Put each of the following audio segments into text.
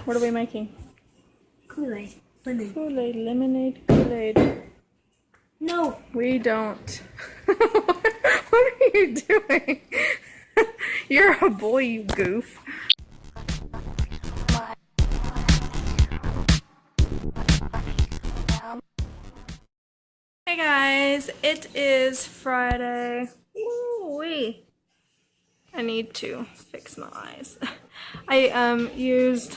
What are we making? Kool-Aid. Lemonade. Kool-Aid, lemonade, Kool-Aid. No. We don't. What are you doing? You're a boy, you goof. Hey guys, it is Friday. Woo-wee. I need to fix my eyes. I used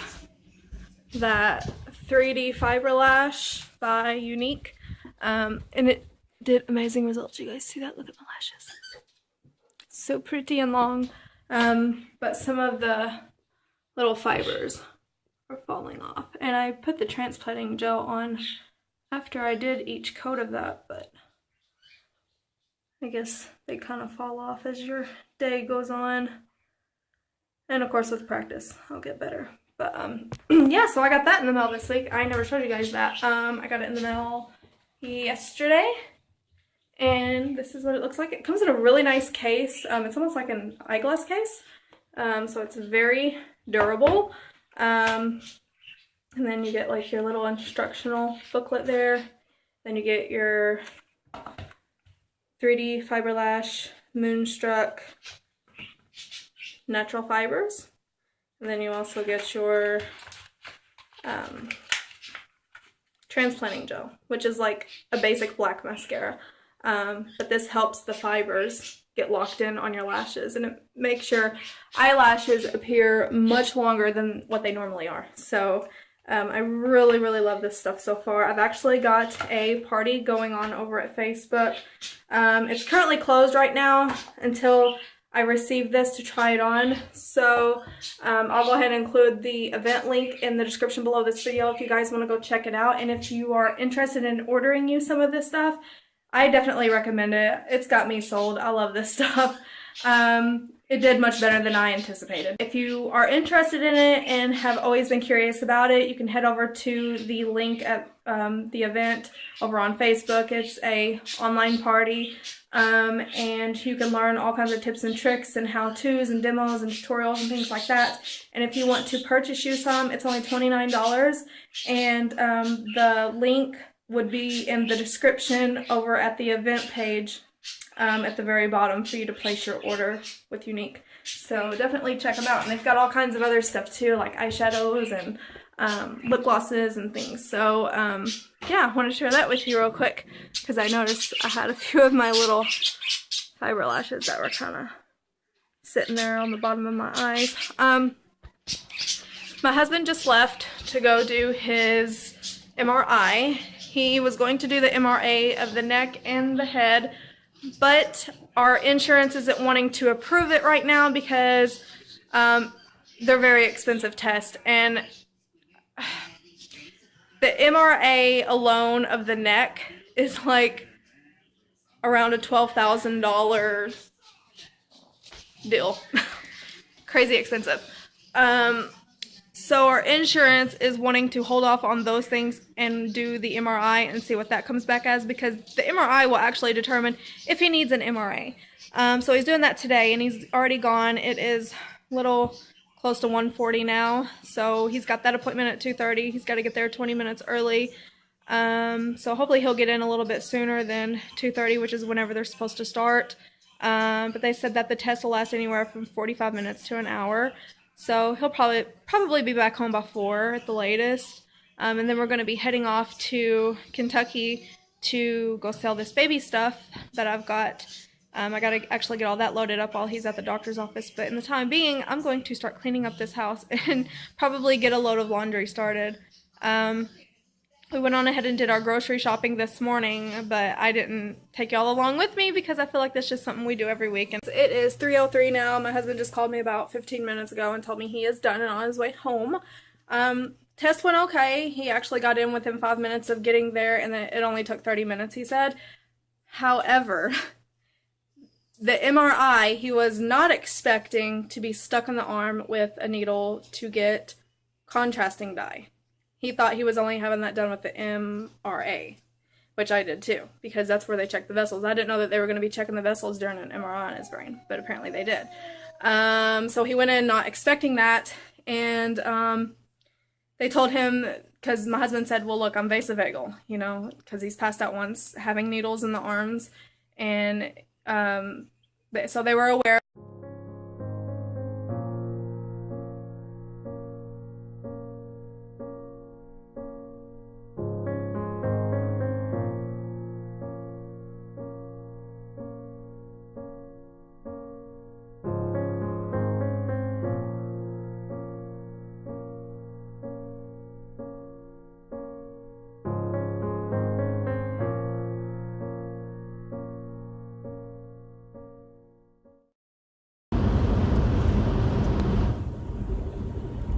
that 3D fiber lash by Unique, and it did amazing results. You guys see that? Look at my lashes. So pretty and long, but some of the little fibers are falling off. And I put the transplanting gel on after I did each coat of that, but I guess they kind of fall off as your day goes on. And of course with practice, I'll get better. But yeah, so I got that in the mail this week. I never showed you guys that. I got it in the mail yesterday. And this is what it looks like. It comes in a really nice case. It's almost like an eyeglass case. So it's very durable. And then you get like your little instructional booklet there. Then you get your 3D fiber lash, Moonstruck, natural fibers. And then you also get your transplanting gel, which is like a basic black mascara. But this helps the fibers get locked in on your lashes, and it makes your eyelashes appear much longer than what they normally are. So I really, really love this stuff so far. I've actually got a party going on over at Facebook. It's currently closed right now until I received this to try it on. So I'll go ahead and include the event link in the description below this video if you guys want to go check it out. And if you are interested in ordering you some of this stuff, I definitely recommend it. It's got me sold. I love this stuff. It did much better than I anticipated. If you are interested in it and have always been curious about it, you can head over to the link at the event over on Facebook. It's a online party, and you can learn all kinds of tips and tricks and how-tos and demos and tutorials and things like that. And if you want to purchase you some, it's only $29, and the link would be in the description over at the event page at the very bottom for you to place your order with Unique. So definitely check them out. And they've got all kinds of other stuff too, like eyeshadows and lip glosses and things. So yeah, I want to share that with you real quick because I noticed I had a few of my little fiber lashes that were kind of sitting there on the bottom of my eyes. My husband just left to go do his MRI. He was going to do the MRA of the neck and the head, but our insurance isn't wanting to approve it right now because they're very expensive tests. And the MRA alone of the neck is like around a $12,000 deal. Crazy expensive. So our insurance is wanting to hold off on those things and do the MRI and see what that comes back as, because the MRI will actually determine if he needs an MRA. So he's doing that today, and he's already gone. It is a little close to 1:40 now, so he's got that appointment at 2:30. He's got to get there 20 minutes early. So hopefully he'll get in a little bit sooner than 2:30, which is whenever they're supposed to start. But they said that the test will last anywhere from 45 minutes to an hour. So he'll probably be back home by 4 at the latest. And then we're going to be heading off to Kentucky to go sell this baby stuff that I've got. I got to actually get all that loaded up while he's at the doctor's office. But in the time being, I'm going to start cleaning up this house and probably get a load of laundry started. We went on ahead and did our grocery shopping this morning, but I didn't take y'all along with me because I feel like that's just something we do every week. And it is 3:03 now. My husband just called me about 15 minutes ago and told me he is done and on his way home. Test went okay. He actually got in within 5 minutes of getting there, and then it only took 30 minutes, he said. However, the MRI, he was not expecting to be stuck in the arm with a needle to get contrasting dye. He thought he was only having that done with the MRA, which I did too, because that's where they check the vessels. I didn't know that they were going to be checking the vessels during an MRI on his brain, but apparently they did. So he went in not expecting that, and they told him, because my husband said, well, look, I'm vasovagal, you know, because he's passed out once having needles in the arms. And so they were aware.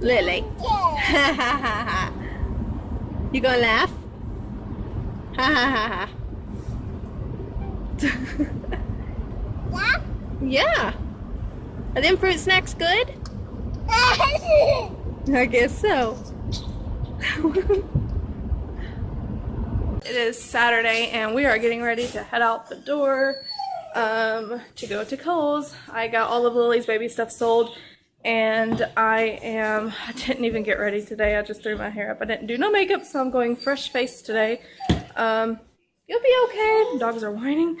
Lily. You gonna laugh? Ha ha ha ha. Yeah. Are them fruit snacks good? I guess so. It is Saturday and we are getting ready to head out the door to go to Kohl's. I got all of Lily's baby stuff sold. And I didn't even get ready today. I just threw my hair up. I didn't do no makeup, so I'm going fresh faced today. You'll be okay. The dogs are whining.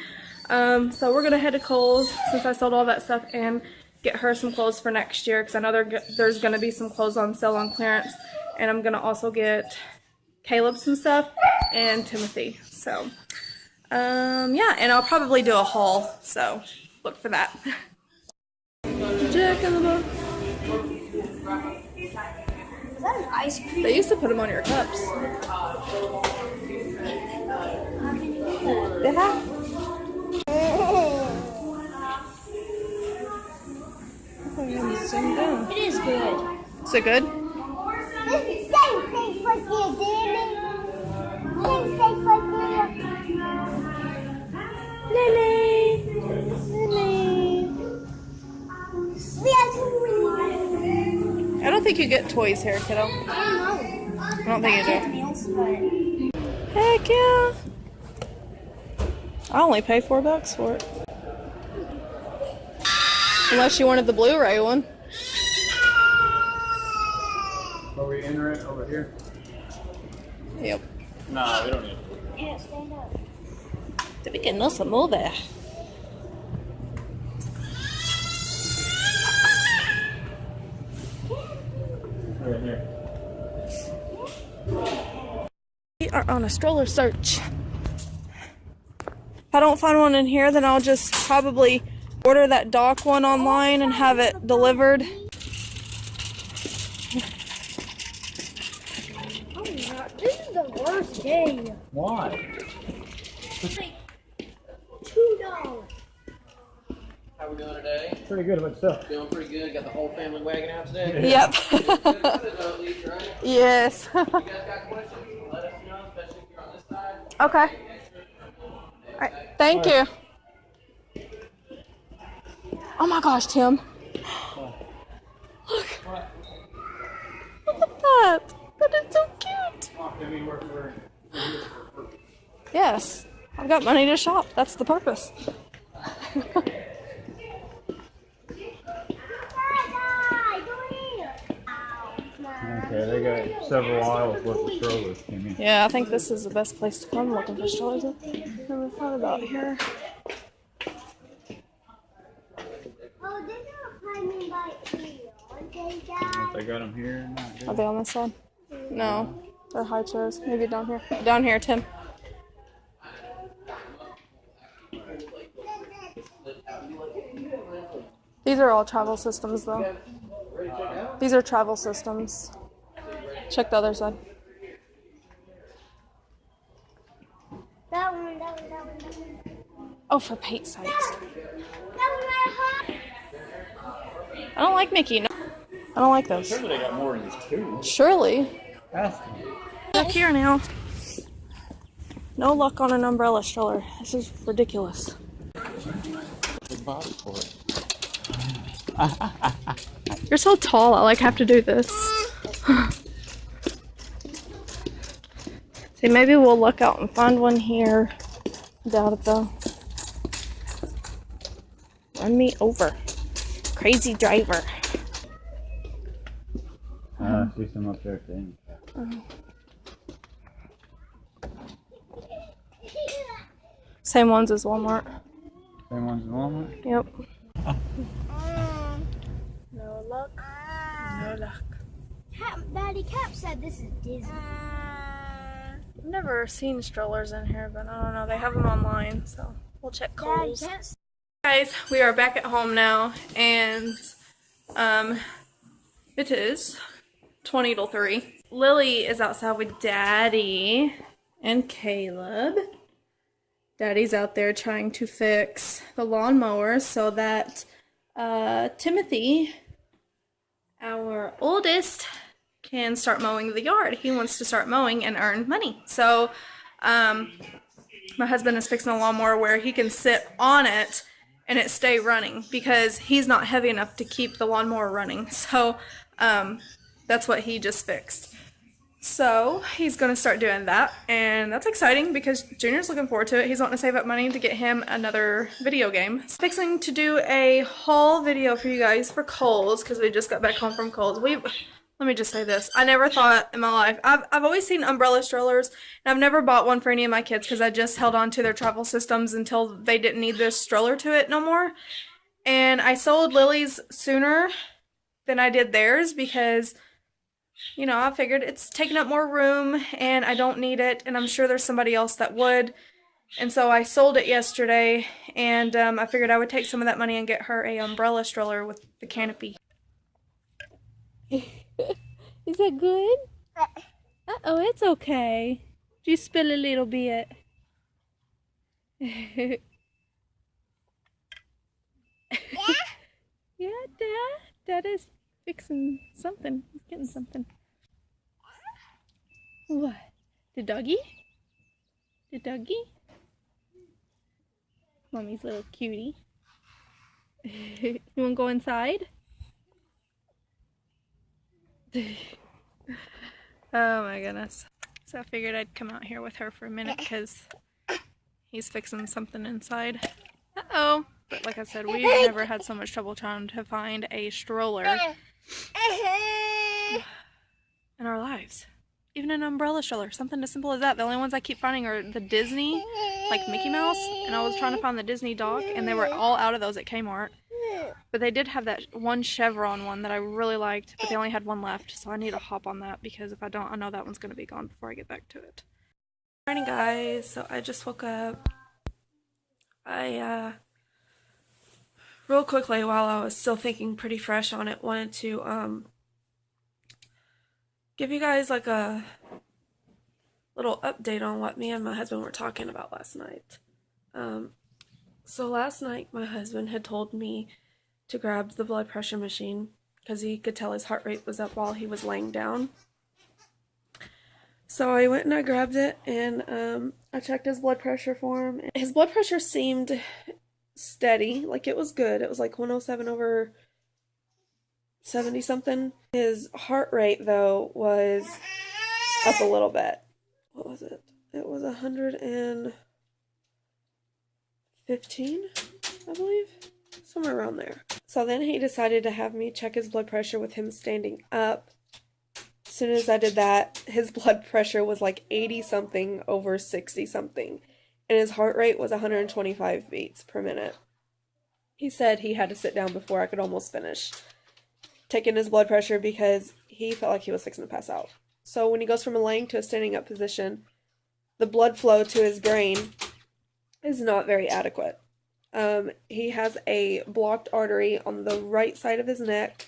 So we're going to head to Kohl's since I sold all that stuff and get her some clothes for next year because I know there's going to be some clothes on sale on clearance. And I'm going to also get Caleb some stuff and Timothy. So, yeah, and I'll probably do a haul. So look for that. Jack in the Box. Is that an ice cream? They used to put them on your cups. Did I? It is good. Is it good? Lily. I don't think you get toys here, kiddo. I don't think you do. Heck yeah! I only pay $4 for it. Unless you wanted the Blu-ray one. Are we enter it over here? Yep. No, we don't need it. Yeah, stand up. Did we get no some more there? Right here. We are on a stroller search. If I don't find one in here, then I'll just probably order that dock one online and have it delivered. Oh my god, this is the worst day. Why? $2. How we doing today? Pretty good about stuff. Doing pretty good. Got the whole family wagging out today. Yep. Good, at least, right? Yes. You guys got questions? Let us know, especially if you're on this side. Okay. Alright, thank you. Oh my gosh, Tim. Look. Look at that. That is so cute. Yes. I've got money to shop. That's the purpose. Okay, they got several aisles worth of strollers. Yeah, I think this is the best place to come looking for strollers. I've never thought about here. Oh, there's a climbing bike here. They got them here or not? Are they on this side? No. They're high chairs. Maybe down here. Down here, Tim. These are all travel systems, though. These are travel systems. Check the other side. That one. Oh, for Pete's sakes. That one right here. I don't like Mickey. No. I don't like those. Surely they got more than these two. Surely. Ask them. Look here now. No luck on an umbrella stroller. This is ridiculous. Big body for it. You're so tall, I have to do this. See, maybe we'll look out and find one here. Doubt it though. Run me over. Crazy driver. See some up there at the end. Same ones as Walmart. Same ones in Walmart? Yep. No luck. No luck. Daddy Cap said this is Disney. I've never seen strollers in here, but I don't know. They have them online, so we'll check Kohl's. Guys, we are back at home now, and it is 20 till 3. Lily is outside with Daddy and Caleb. Daddy's out there trying to fix the lawnmower so that Timothy, our oldest, can start mowing the yard. He wants to start mowing and earn money. So my husband is fixing a lawnmower where he can sit on it and it stay running because he's not heavy enough to keep the lawnmower running. So that's what he just fixed. So he's going to start doing that, and that's exciting because Junior's looking forward to it. He's wanting to save up money to get him another video game. He's fixing to do a haul video for you guys for Kohl's because we just got back home from Kohl's. Let me just say this. I never thought in my life, I've always seen umbrella strollers, and I've never bought one for any of my kids because I just held on to their travel systems until they didn't need this stroller to it no more. And I sold Lily's sooner than I did theirs because, you know, I figured it's taking up more room and I don't need it, and I'm sure there's somebody else that would. And so I sold it yesterday, and I figured I would take some of that money and get her a umbrella stroller with the canopy. Is that good? Uh-oh, it's okay. You spill a little bit. Yeah, Dad is fixing something. He's getting something. What? The doggy? The doggy? Mommy's little cutie. You want to go inside? Oh my goodness. So I figured I'd come out here with her for a minute because he's fixing something inside. Uh-oh. But like I said, we've never had so much trouble trying to find a stroller in our lives. Even an umbrella stroller, something as simple as that. The only ones I keep finding are the Disney, like Mickey Mouse, and I was trying to find the Disney dock, and they were all out of those at Kmart. But they did have that one chevron one that I really liked, but they only had one left, so I need to hop on that because if I don't, I know that one's going to be gone before I get back to it. Good morning, guys. So I just woke up. Real quickly, while I was still thinking pretty fresh on it, wanted to give you guys like a little update on what me and my husband were talking about last night. So last night my husband had told me to grab the blood pressure machine because he could tell his heart rate was up while he was laying down. So I went and I grabbed it, and I checked his blood pressure for him. His blood pressure seemed steady, like it was good. It was like 107/70 something. His heart rate though was up a little bit. What was it? It was 115, I believe, somewhere around there. So then he decided to have me check his blood pressure with him standing up. As soon as I did that, his blood pressure was like 80 something over 60 something. And his heart rate was 125 beats per minute. He said he had to sit down before I could almost finish taking his blood pressure because he felt like he was fixing to pass out. So when he goes from a laying to a standing up position, the blood flow to his brain is not very adequate. He has a blocked artery on the right side of his neck.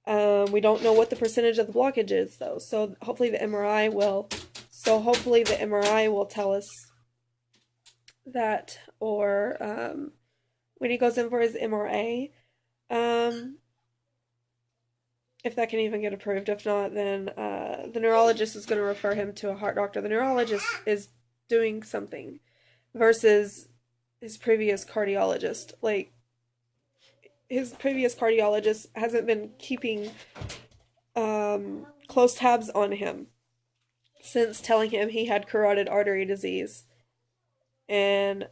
We don't know what the percentage of the blockage is though. So hopefully the MRI will tell us that, or when he goes in for his MRA, if that can even get approved. If not, then the neurologist is going to refer him to a heart doctor. The neurologist is doing something versus his previous cardiologist. Like, his previous cardiologist hasn't been keeping close tabs on him since telling him he had carotid artery disease. And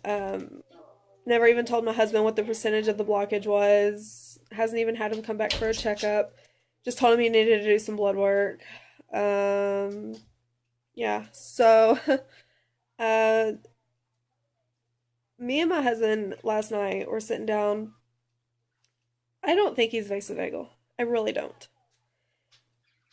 never even told my husband what the percentage of the blockage was. Hasn't even had him come back for a checkup. Just told him he needed to do some blood work. Yeah, so me and my husband last night were sitting down. I don't think he's vasovagal. I really don't.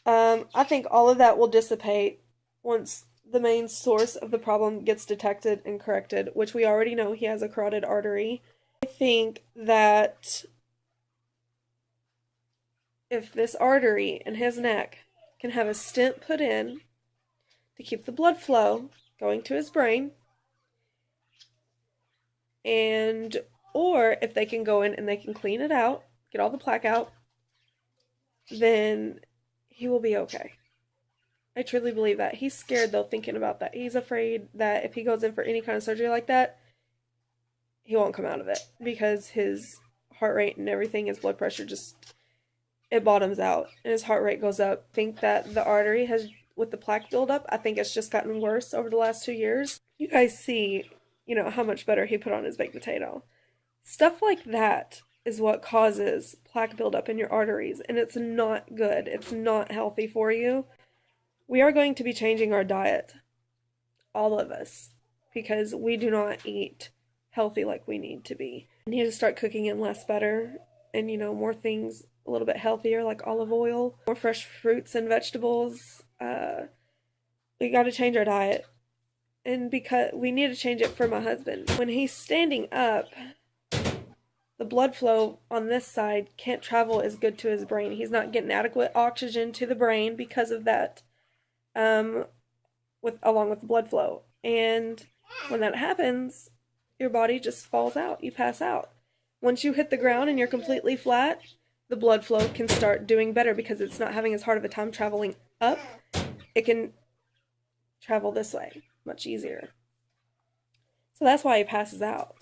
I think all of that will dissipate once the main source of the problem gets detected and corrected, which we already know he has a carotid artery. I think that if this artery in his neck can have a stent put in to keep the blood flow going to his brain, and or if they can go in and they can clean it out, get all the plaque out, then he will be okay. I truly believe that. He's scared though thinking about that. He's afraid that if he goes in for any kind of surgery like that, he won't come out of it because his heart rate and everything, his blood pressure just, it bottoms out and his heart rate goes up. I think that the artery has, with the plaque buildup, I think it's just gotten worse over the last 2 years. You guys see, how much better he put on his baked potato. Stuff like that is what causes plaque buildup in your arteries, and it's not good. It's not healthy for you. We are going to be changing our diet, all of us, because we do not eat healthy like we need to be. We need to start cooking in less butter and, more things a little bit healthier, like olive oil, more fresh fruits and vegetables. We got to change our diet. And because we need to change it for my husband. When he's standing up, the blood flow on this side can't travel as good to his brain. He's not getting adequate oxygen to the brain because of that, along with the blood flow. And when that happens, your body just falls out. You pass out. Once you hit the ground and you're completely flat, the blood flow can start doing better because it's not having as hard of a time traveling up. It can travel this way much easier. So that's why he passes out.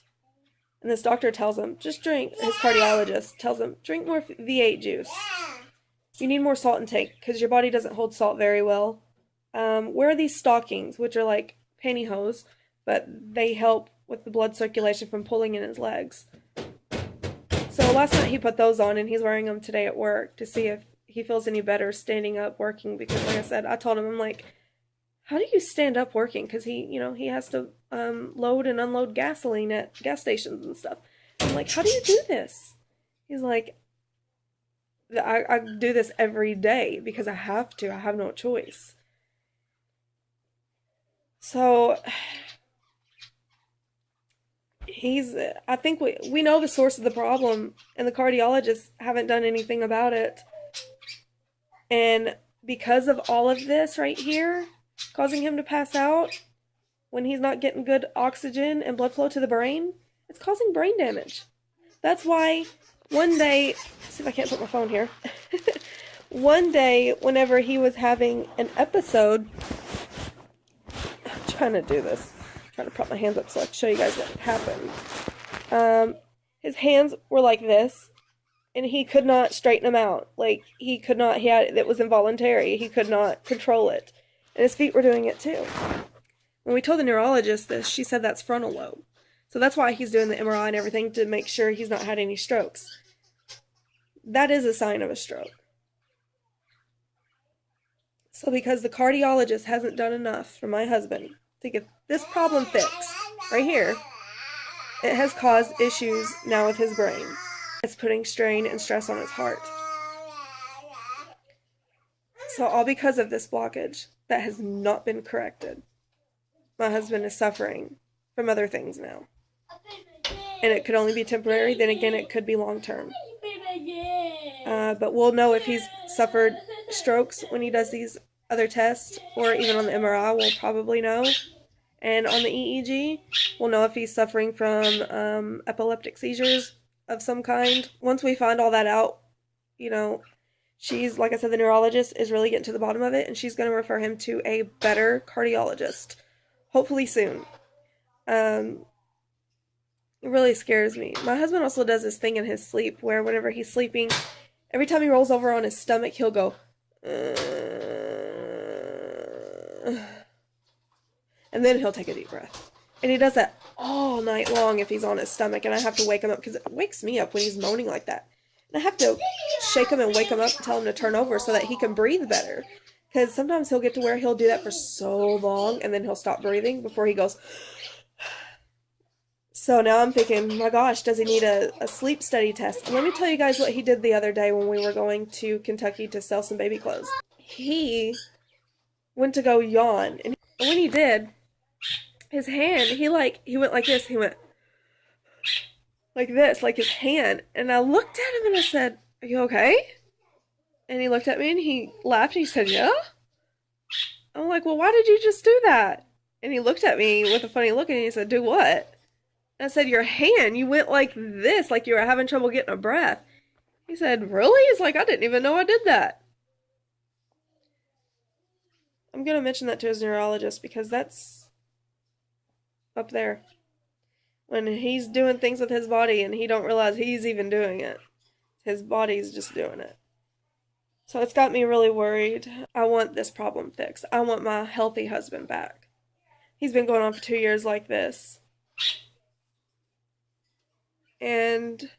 And this doctor tells him, just drink, his cardiologist tells him, drink more V8 juice. You need more salt intake because your body doesn't hold salt very well. Wear these stockings, which are like pantyhose, but they help with the blood circulation from pulling in his legs. So last night he put those on and he's wearing them today at work to see if he feels any better standing up working because like I said, I told him, I'm like, how do you stand up working? Because he has to load and unload gasoline at gas stations and stuff. I'm like, how do you do this? He's like, I do this every day because I have to. I have no choice. So I think we know the source of the problem, and the cardiologists haven't done anything about it. And because of all of this right here, causing him to pass out when he's not getting good oxygen and blood flow to the brain, it's causing brain damage. That's why one day, see if I can't put my phone here. One day, whenever he was having an episode, I'm trying to do this. I'm trying to prop my hands up so I can show you guys what happened. His hands were like this, and he could not straighten them out. Like, it was involuntary. He could not control it. And his feet were doing it too. When we told the neurologist this, she said that's frontal lobe. So that's why he's doing the MRI and everything to make sure he's not had any strokes. That is a sign of a stroke. So because the cardiologist hasn't done enough for my husband to get this problem fixed, right here, it has caused issues now with his brain. It's putting strain and stress on his heart. So all because of this blockage that has not been corrected. My husband is suffering from other things now. And it could only be temporary, then again it could be long term. But we'll know if he's suffered strokes when he does these other tests, or even on the MRI we'll probably know. And on the EEG, we'll know if he's suffering from epileptic seizures of some kind. Once we find all that out, she's, like I said, the neurologist is really getting to the bottom of it, and she's going to refer him to a better cardiologist, hopefully soon. It really scares me. My husband also does this thing in his sleep, where whenever he's sleeping, every time he rolls over on his stomach, he'll go, and then he'll take a deep breath. And he does that all night long if he's on his stomach, and I have to wake him up, because it wakes me up when he's moaning like that. And I have to shake him and wake him up and tell him to turn over so that he can breathe better. Because sometimes he'll get to where he'll do that for so long and then he'll stop breathing before he goes. So now I'm thinking, my gosh, does he need a sleep study test? And let me tell you guys what he did the other day when we were going to Kentucky to sell some baby clothes. He went to go yawn. And when he did, his hand, he went like this. He went like this, like his hand. And I looked at him and I said, "Are you okay?" And he looked at me and he laughed and he said, "Yeah." I'm like, "Well, why did you just do that?" And he looked at me with a funny look and he said, "Do what?" And I said, "Your hand, you went like this, like you were having trouble getting a breath." He said, "Really?" He's like, "I didn't even know I did that." I'm going to mention that to his neurologist because that's up there. When he's doing things with his body and he don't realize he's even doing it. His body's just doing it. So it's got me really worried. I want this problem fixed. I want my healthy husband back. He's been going on for 2 years like this. And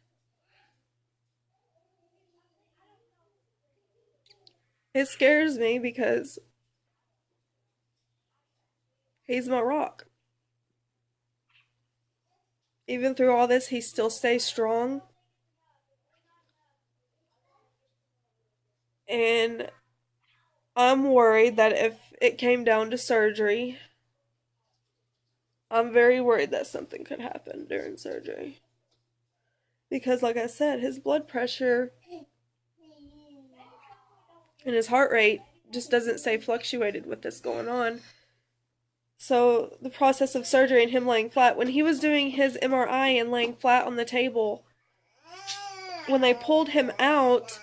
it scares me because he's my rock. Even through all this, he still stays strong. And I'm worried that if it came down to surgery, I'm very worried that something could happen during surgery. Because like I said, his blood pressure and his heart rate just doesn't stay fluctuated with this going on. So the process of surgery and him laying flat, when he was doing his MRI and laying flat on the table, when they pulled him out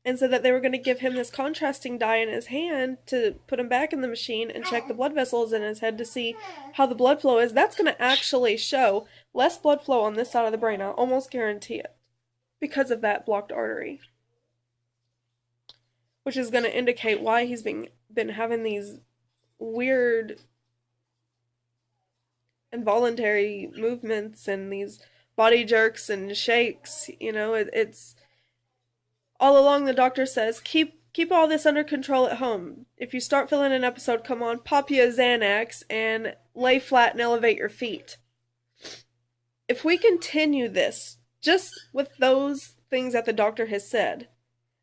and said that they were going to give him this contrasting dye in his hand to put him back in the machine and check the blood vessels in his head to see how the blood flow is, that's going to actually show less blood flow on this side of the brain. I almost guarantee it. Because of that blocked artery. Which is going to indicate why he's been having these weird involuntary movements and these body jerks and shakes. You know, it's all along the doctor says, keep all this under control at home. If you start feeling an episode, come on, pop you a Xanax and lay flat and elevate your feet. If we continue this, just with those things that the doctor has said,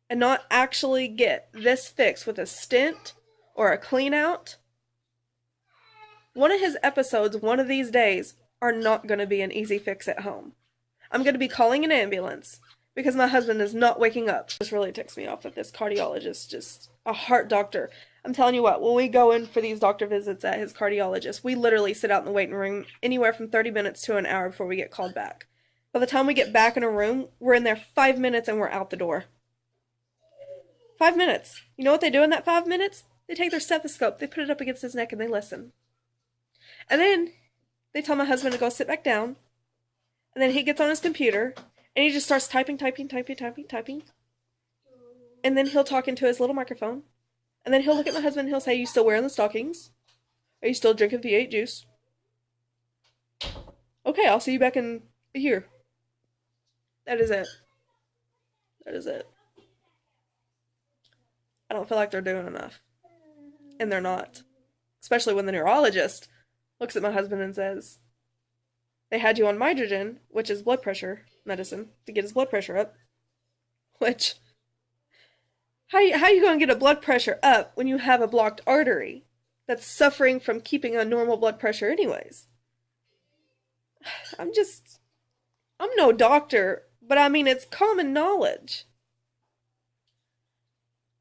and not actually get this fixed with a stent or a clean out, one of his episodes one of these days are not going to be an easy fix at home. I'm going to be calling an ambulance because my husband is not waking up. This really ticks me off with this cardiologist, just a heart doctor. I'm telling you what, when we go in for these doctor visits at his cardiologist, we literally sit out in the waiting room anywhere from 30 minutes to an hour before we get called back. By the time we get back in a room, we're in there 5 minutes and we're out the door. 5 minutes. You know what they do in that 5 minutes? They take their stethoscope, they put it up against his neck, and they listen. And then they tell my husband to go sit back down. And then he gets on his computer, and he just starts typing. And then he'll talk into his little microphone. And then he'll look at my husband and he'll say, "You still wearing the stockings? Are you still drinking V8 juice? Okay, I'll see you back in a year." That is it. That is it. I don't feel like they're doing enough. And they're not. Especially when the neurologist looks at my husband and says, "They had you on midrogen," which is blood pressure medicine, to get his blood pressure up. Which, how you going to get a blood pressure up when you have a blocked artery that's suffering from keeping a normal blood pressure anyways? I'm no doctor, but I mean, it's common knowledge.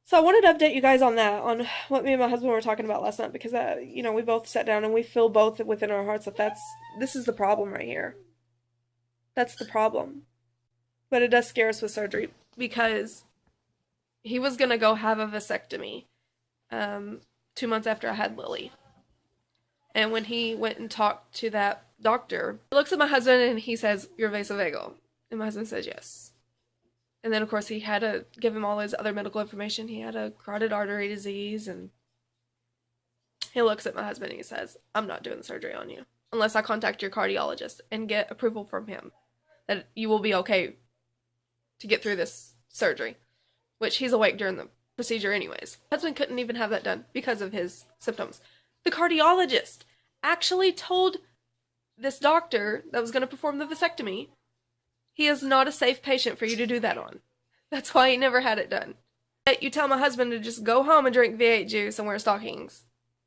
So I wanted to update you guys on that, on what me and my husband were talking about last night, because, we both sat down and we feel both within our hearts that this is the problem right here. That's the problem. But it does scare us with surgery, because he was going to go have a vasectomy 2 months after I had Lily. And when he went and talked to that doctor, he looks at my husband and he says, "You're vasovagal." And my husband says, "Yes." And then, of course, he had to give him all his other medical information. He had a carotid artery disease, and he looks at my husband and he says, "I'm not doing the surgery on you unless I contact your cardiologist and get approval from him that you will be okay to get through this surgery," which he's awake during the procedure anyways. Husband couldn't even have that done because of his symptoms. The cardiologist actually told this doctor that was going to perform the vasectomy, he is not a safe patient for you to do that on. That's why he never had it done. You tell my husband to just go home and drink V8 juice and wear stockings.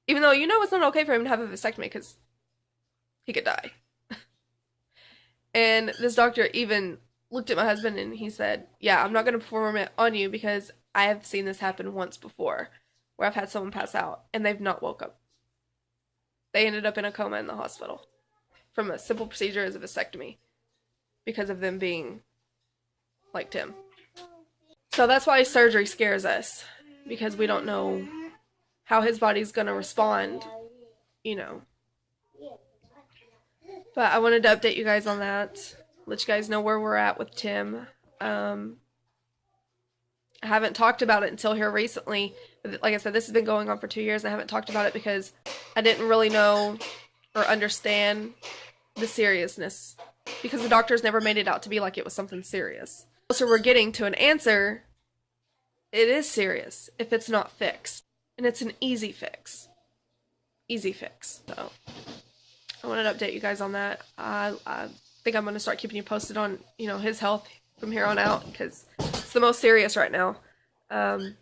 Even though you know it's not okay for him to have a vasectomy because he could die. And this doctor even looked at my husband and he said, yeah, I'm not going to perform it on you because I have seen this happen once before where I've had someone pass out and they've not woke up. They ended up in a coma in the hospital from a simple procedure as a vasectomy because of them being like Tim. So that's why surgery scares us, because we don't know how his body's going to respond, you know. But I wanted to update you guys on that, let you guys know where we're at with Tim. I haven't talked about it until here recently. Like I said, this has been going on for 2 years, and I haven't talked about it because I didn't really know or understand the seriousness, because the doctors never made it out to be like it was something serious. So we're getting to an answer. It is serious if it's not fixed, and it's an easy fix. Easy fix. So I wanted to update you guys on that. I think I'm going to start keeping you posted on, you know, his health from here on out, because it's the most serious right now. And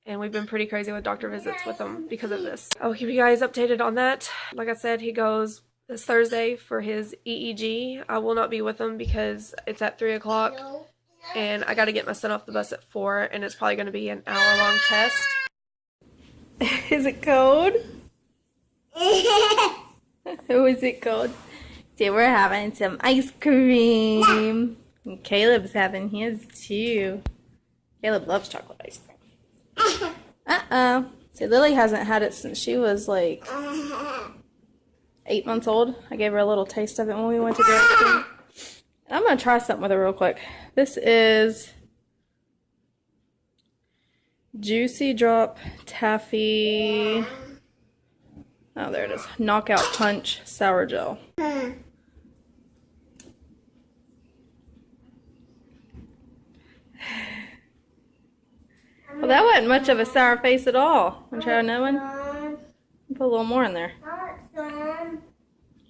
we've been pretty crazy with doctor visits with him because of this. I'll keep you guys updated on that. Like I said, he goes this Thursday for his EEG. I will not be with him because it's at 3 o'clock. And I got to get my son off the bus at 4. And it's probably going to be an hour-long test. Is it cold? Who is it cold? Today we're having some ice cream. And Caleb's having his too. Caleb loves chocolate ice cream. Uh-oh. See, Lily hasn't had it since she was like 8 months old. I gave her a little taste of it when we went to Dairy Queen. I'm going to try something with her real quick. This is Juicy Drop Taffy. Oh, there it is. Knockout Punch Sour Gel. Well, that wasn't much of a sour face at all. Want to try another one? Put a little more in there.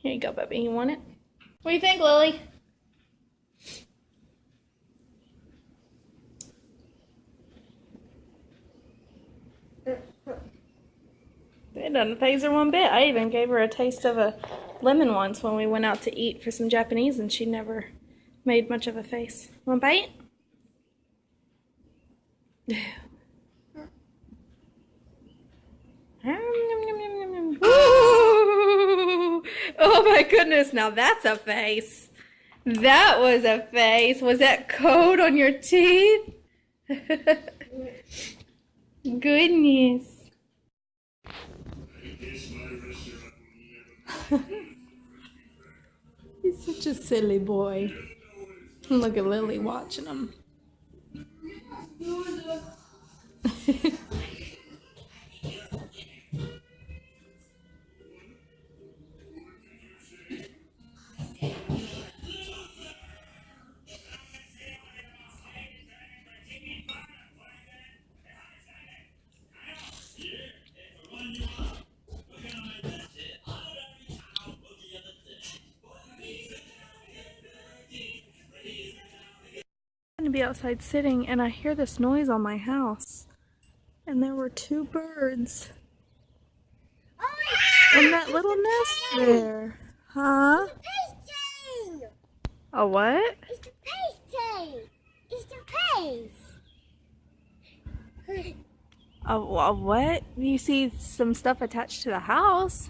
Here you go, baby. You want it? What do you think, Lily? It doesn't faze her one bit. I even gave her a taste of a lemon once when we went out to eat for some Japanese, and she never made much of a face. Want to bite? Oh my goodness, now that's a face. That was a face. Was that coat on your teeth? Goodness. He's such a silly boy. Look at Lily watching him. I'm gonna be outside sitting and I hear this noise on my house, and there were 2 birds in that little nest there. Huh? A what? It's the paste. It's the paste. A what? You see some stuff attached to the house?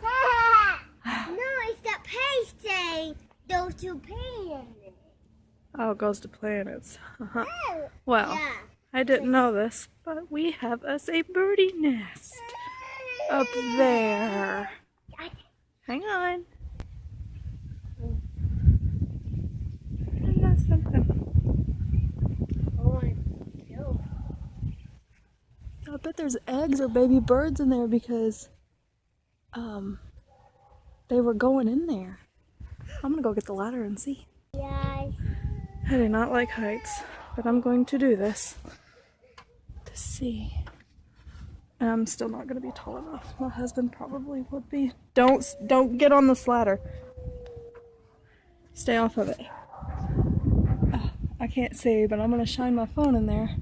No, it's the paste. Those 2 pans. Oh, it goes to planets. Uh-huh. Oh, Well, yeah. I didn't know this, but we have us a birdie nest up there. Hang on. I got something. I bet there's eggs or baby birds in there because they were going in there. I'm gonna go get the ladder and see. Yes. I do not like heights, but I'm going to do this to to see. And I'm still not going to be tall enough. My husband probably would be. Don't get on the ladder. Stay off of it. I can't see, but I'm going to shine my phone in there.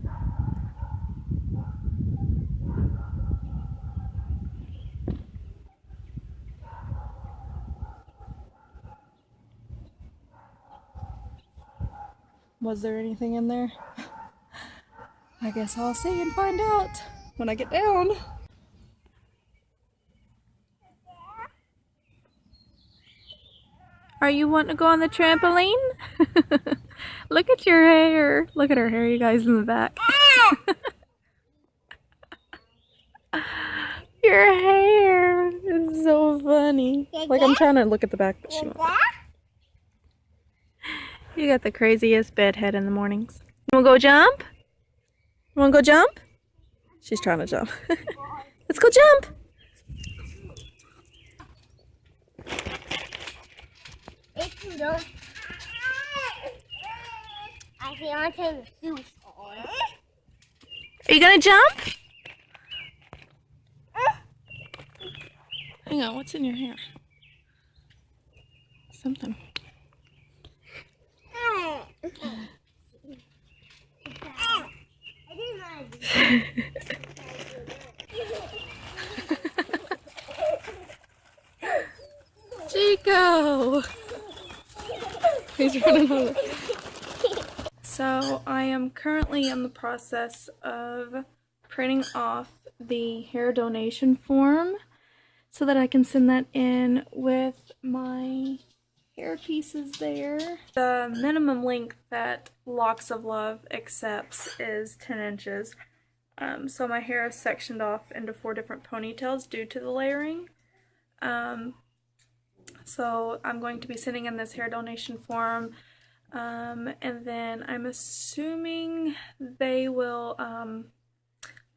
Was there anything in there? I guess I'll see and find out when I get down. Are you wanting to go on the trampoline? Look at your hair. Look at her hair, you guys, in the back. Your hair is so funny. Like, I'm trying to look at the back, but she won't. You got the craziest bedhead in the mornings. You wanna go jump? You wanna go jump? She's trying to jump. Let's go jump! If you don't, I feel like I'm too far. Are you gonna jump? Hang on, what's in your hair? Something. Chico! He's running over. So I am currently in the process of printing off the hair donation form so that I can send that in with my hair pieces there. The minimum length that Locks of Love accepts is 10 inches. So my hair is sectioned off into 4 different ponytails due to the layering. So I'm going to be sending in this hair donation form, and then I'm assuming they will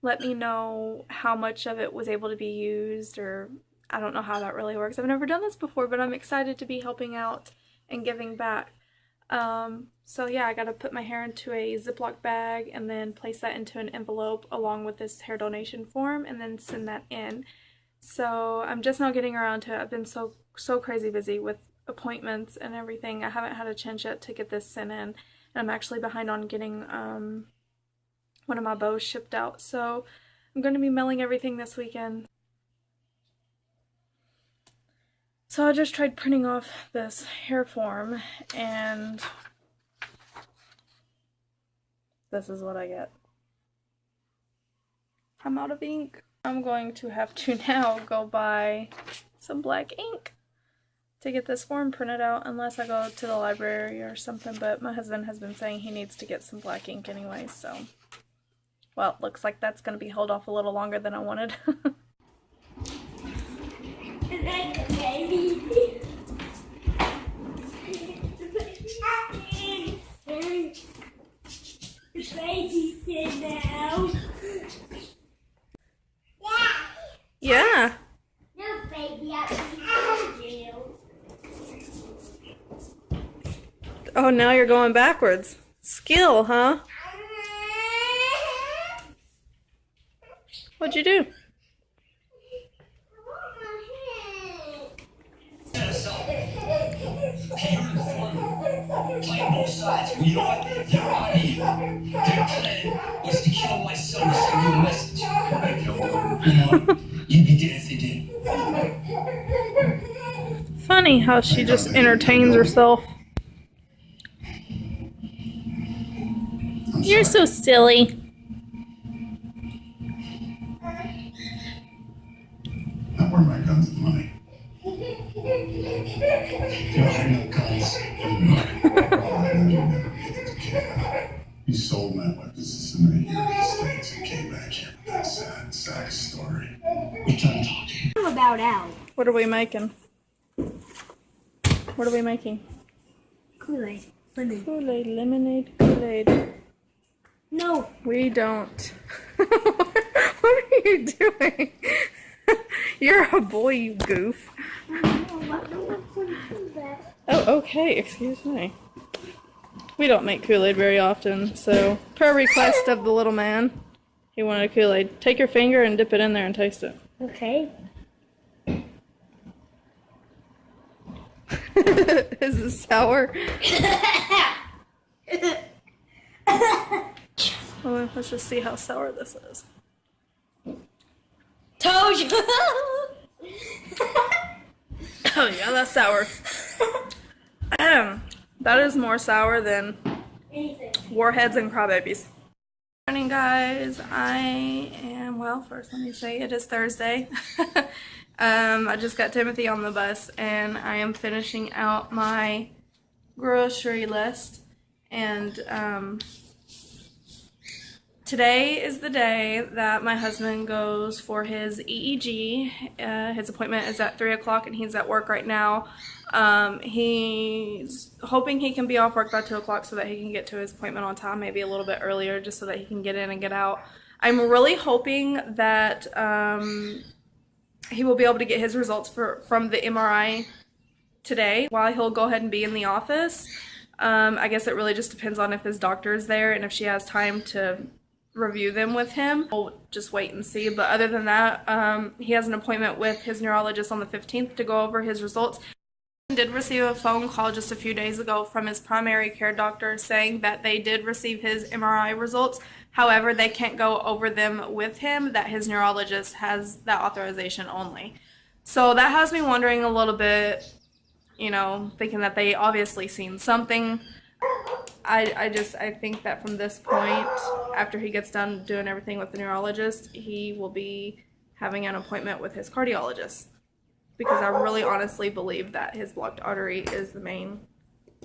let me know how much of it was able to be used, or I don't know how that really works. I've never done this before, but I'm excited to be helping out and giving back. So yeah, I gotta put my hair into a Ziploc bag and then place that into an envelope along with this hair donation form and then send that in. So I'm just now getting around to it. I've been so crazy busy with appointments and everything. I haven't had a chance yet to get this sent in, and I'm actually behind on getting one of my bows shipped out. So I'm going to be mailing everything this weekend. So I just tried printing off this hair form, and this is what I get. I'm out of ink. I'm going to have to now go buy some black ink to get this form printed out, unless I go to the library or something, but my husband has been saying he needs to get some black ink anyway, so, well, it looks like that's going to be held off a little longer than I wanted. Yeah. No, baby, I you. Oh, now you're going backwards. Skill, huh? What'd you do? Playing both sides. You know what? They're on me. Their plan was to kill my son to send you a message. I killed him. You know what? You'd be dead if they did. Funny how she just entertains herself. You're so silly. Not where my guns and money. There are no guns. You sold my weapons to somebody here in the States and came back here with that sad story. We're done talking. How about Al? What are we making? What are we making? Kool-Aid. Lemonade. Kool-Aid, lemonade, Kool-Aid. No. We don't. What are you doing? You're a boy, you goof. Oh, okay, excuse me. We don't make Kool-Aid very often, so per request of the little man, He wanted Kool-Aid. Take your finger and dip it in there and taste it. Okay. Is it sour? Well, let's just see how sour this is. Told you. Oh yeah, that's sour. That is more sour than warheads and crybabies. Good morning, guys. I am, well, first let me say it is Thursday. I just got Timothy on the bus and I am finishing out my grocery list, and today is the day that my husband goes for his EEG. His appointment is at 3 o'clock and he's at work right now. He's hoping he can be off work by 2 o'clock so that he can get to his appointment on time, maybe a little bit earlier, just so that he can get in and get out. I'm really hoping that he will be able to get his results from the MRI today while he'll go ahead and be in the office. I guess it really just depends on if his doctor is there and if she has time to review them with him. We'll just wait and see. But other than that, he has an appointment with his neurologist on the 15th to go over his results. He did receive a phone call just a few days ago from his primary care doctor saying that they did receive his MRI results. However, they can't go over them with him, that his neurologist has that authorization only. So that has me wondering a little bit, you know, thinking that they obviously seen something. I think that from this point, after he gets done doing everything with the neurologist, he will be having an appointment with his cardiologist, because I really honestly believe that his blocked artery is the main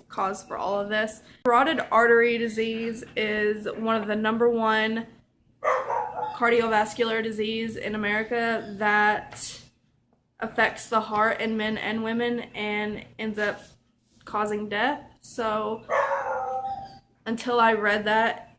cause for all of this. Carotid artery disease is one of the #1 cardiovascular disease in America that affects the heart in men and women and ends up causing death. So until I read that,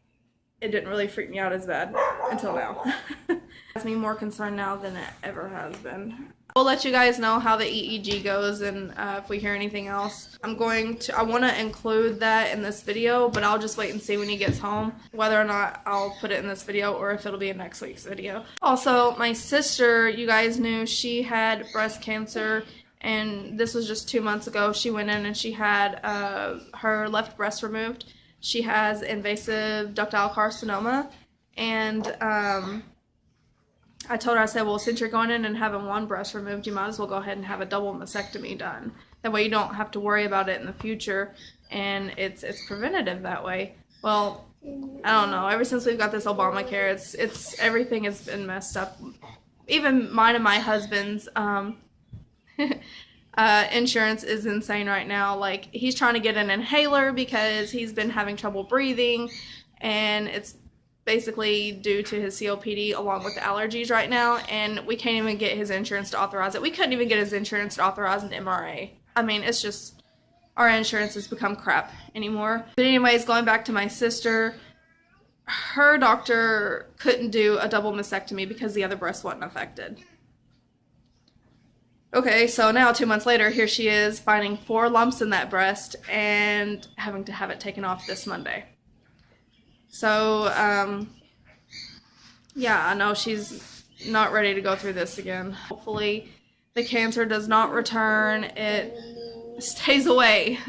it didn't really freak me out as bad until now. It has me more concerned now than it ever has been. We'll let you guys know how the EEG goes, and if we hear anything else. I want to include that in this video, but I'll just wait and see when he gets home whether or not I'll put it in this video or if it'll be in next week's video. Also, my sister, you guys knew she had breast cancer, and this was just 2 months ago. She went in and she had her left breast removed. She has invasive ductal carcinoma, and I told her, I said, well, since you're going in and having one breast removed, you might as well go ahead and have a double mastectomy done. That way you don't have to worry about it in the future, and it's preventative that way. Well, I don't know. Ever since we've got this Obamacare, it's everything has been messed up. Even mine and my husband's insurance is insane right now. Like, he's trying to get an inhaler because he's been having trouble breathing, and it's basically due to his COPD along with the allergies right now, and we can't even get his insurance to authorize it. We couldn't even get his insurance to authorize an MRA. I mean, it's just, our insurance has become crap anymore. But anyways, going back to my sister, her doctor couldn't do a double mastectomy because the other breast wasn't affected. Okay, so now 2 months later, here she is finding 4 lumps in that breast and having to have it taken off this Monday. So, yeah, I know she's not ready to go through this again. Hopefully the cancer does not return, it stays away.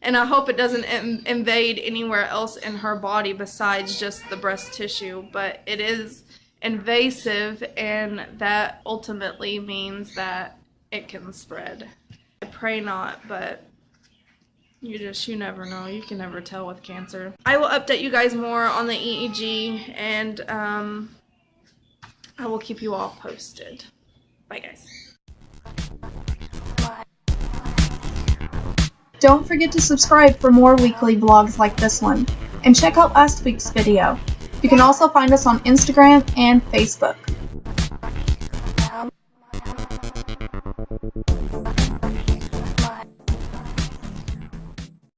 And I hope it doesn't invade anywhere else in her body besides just the breast tissue. But it is invasive, and that ultimately means that it can spread. I pray not, but you never know. You can never tell with cancer. I will update you guys more on the EEG, and I will keep you all posted. Bye, guys. Don't forget to subscribe for more weekly vlogs like this one, and check out last week's video. You can also find us on Instagram and Facebook.